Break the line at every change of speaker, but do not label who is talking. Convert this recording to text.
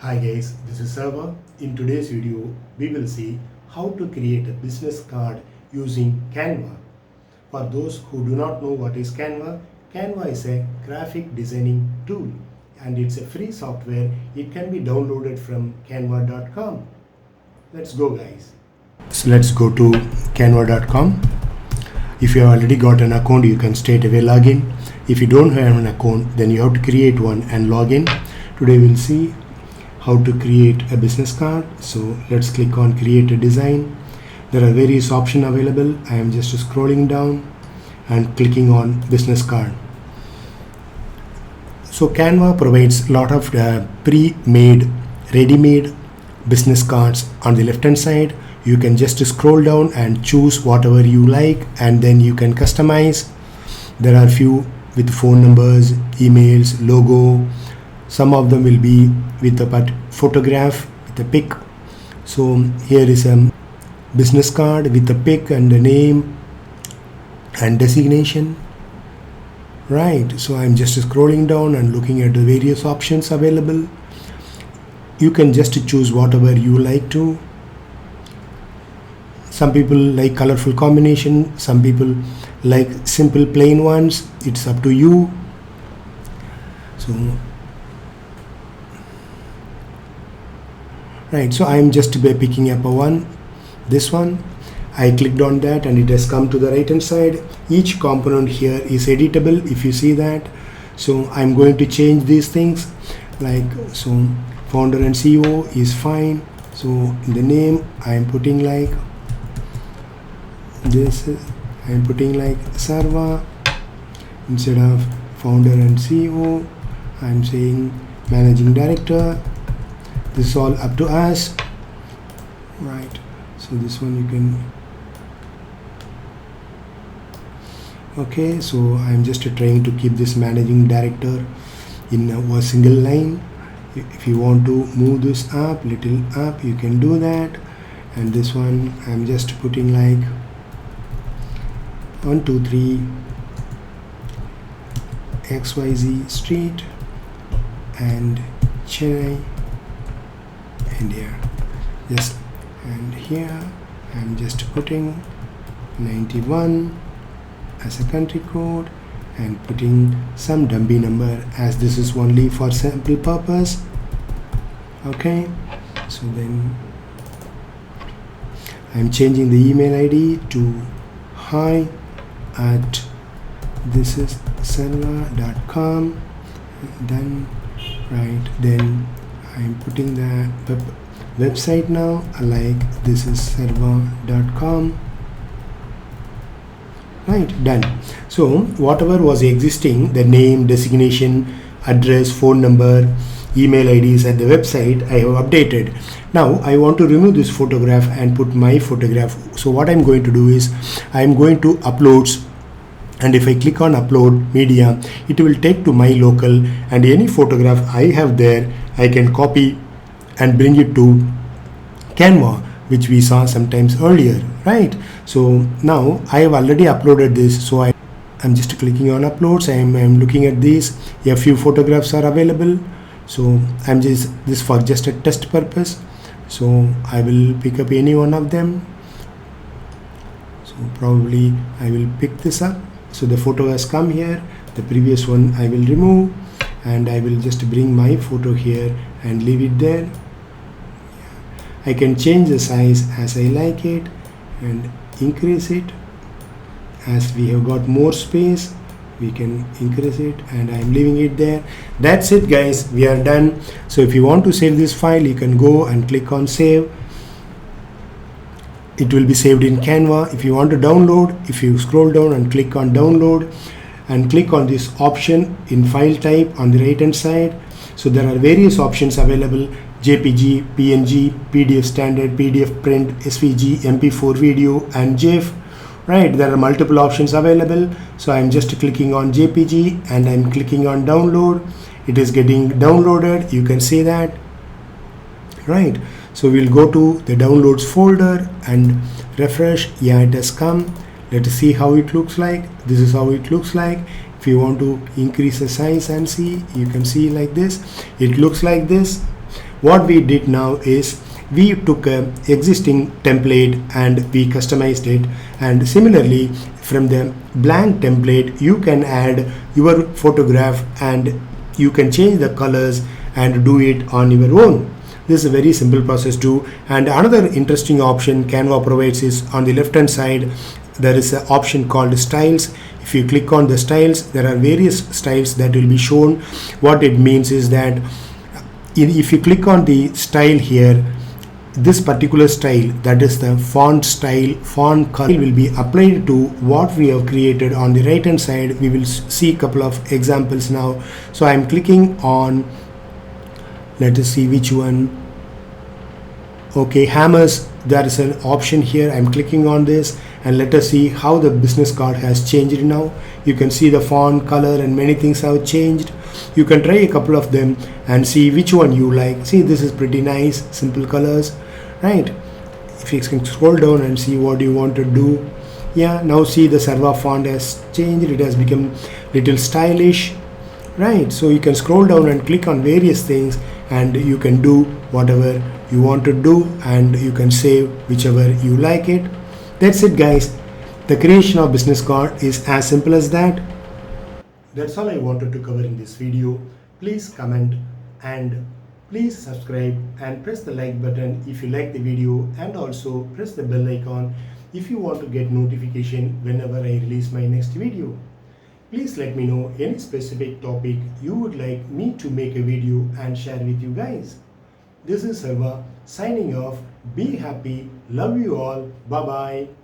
Hi guys, this is Server. In today's video, we will see how to create a business card using Canva. For those who do not know what is Canva, Canva is a graphic designing tool and it's a free software. It can be downloaded from canva.com. Let's go guys. So let's go to canva.com. If you have already got an account, you can straight away log in. If you don't have an account, then you have to create one and log in. Today we'll see how to create a business card. So let's click on create a design. There are various options available. I am just scrolling down and clicking on business card. So Canva provides a lot of pre-made, ready-made business cards. On the left hand side, you can just scroll down and choose whatever you like, and then you can customize. There are few with phone numbers, emails, logo. Some of them will be with a photograph, with a pic. So here is a business card with a pic and a name and designation. Right, so I'm just scrolling down and looking at the various options available. You can just choose whatever you like to. Some people like colorful combination, some people like simple plain ones. It's up to you. So right, so I'm just picking up this one. I clicked on that and it has come to the right hand side. Each component here is editable, if you see that. So I'm going to change these things, like so founder and CEO is fine. So in the name I'm putting like this, I'm putting like Sarva. Instead of founder and CEO, I'm saying managing director. This is all up to us. Right, so this one you can. Okay, so I'm just trying to keep this managing director in a single line. If you want to move this up, little up, you can do that. And this one I'm just putting like 123 XYZ Street and Chennai, India. Just and here I'm just putting 91 as a country code and putting some dummy number, as this is only for sample purpose. Okay, so then I'm changing the email ID to hi at thisisserver.com. Then right, then I'm putting the website now, like thisisserver.com. Right, done. So whatever was existing, the name, designation, address, phone number, email IDs at the website, I have updated. Now I want to remove this photograph and put my photograph. So what I'm going to do is I'm going to uploads, and if I click on upload media, it will take to my local, and any photograph I have there I can copy and bring it to Canva, which we saw sometimes earlier, right? So now I have already uploaded this, so I'm just clicking on uploads. I'm looking at these. A few photographs are available, so I'm just this for just a test purpose. So I will pick up any one of them. So probably I will pick this up. So the photo has come here. The previous one I will remove, and I will just bring my photo here and leave it there. I can change the size as I like it and increase it. As we have got more space, we can increase it, and I'm leaving it there. That's it guys, we are done. So if you want to save this file, you can go and click on save. It will be saved in Canva. If you want to download, if you scroll down and click on download and click on this option in file type on the right hand side. So there are various options available: JPG, PNG, PDF standard, PDF print, SVG, MP4 video and GIF. Right, there are multiple options available. So I'm just clicking on JPG and I'm clicking on download. It is getting downloaded, you can see that. Right, so we'll go to the downloads folder and refresh. Yeah, it has come. Let us see how it looks like. This is how it looks like. If you want to increase the size and see, you can see like this. It looks like this. what we did now is we took a existing template and we customized it, and similarly from the blank template you can add your photograph and you can change the colors and do it on your own. This is a very simple process too. And another interesting option Canva provides is on the left hand side there is an option called styles. If you click on the styles, there are various styles that will be shown. What it means is that if you click on the style here, this particular style, that is the font style, font color, will be applied to what we have created. On the right hand side we will see a couple of examples now. So I am clicking on, let us see which one. Okay, hammers, there is an option here. I'm clicking on this and let us see how the business card has changed now. You can see the font, color and many things have changed. You can try a couple of them and see which one you like. See, this is pretty nice, simple colors, right? If you can scroll down and see what you want to do. Yeah, now see the server font has changed. It has become little stylish, right? So you can scroll down and click on various things and you can do whatever you want to do and you can save whichever you like it. That's it guys. The creation of business card is as simple as that. That's all I wanted to cover in this video. Please comment and please subscribe and press the like button if you like the video, and also press the bell icon if you want to get notification whenever I release my next video. Please let me know any specific topic you would like me to make a video and share with you guys. This is Sarva signing off. Be happy. Love you all. Bye bye.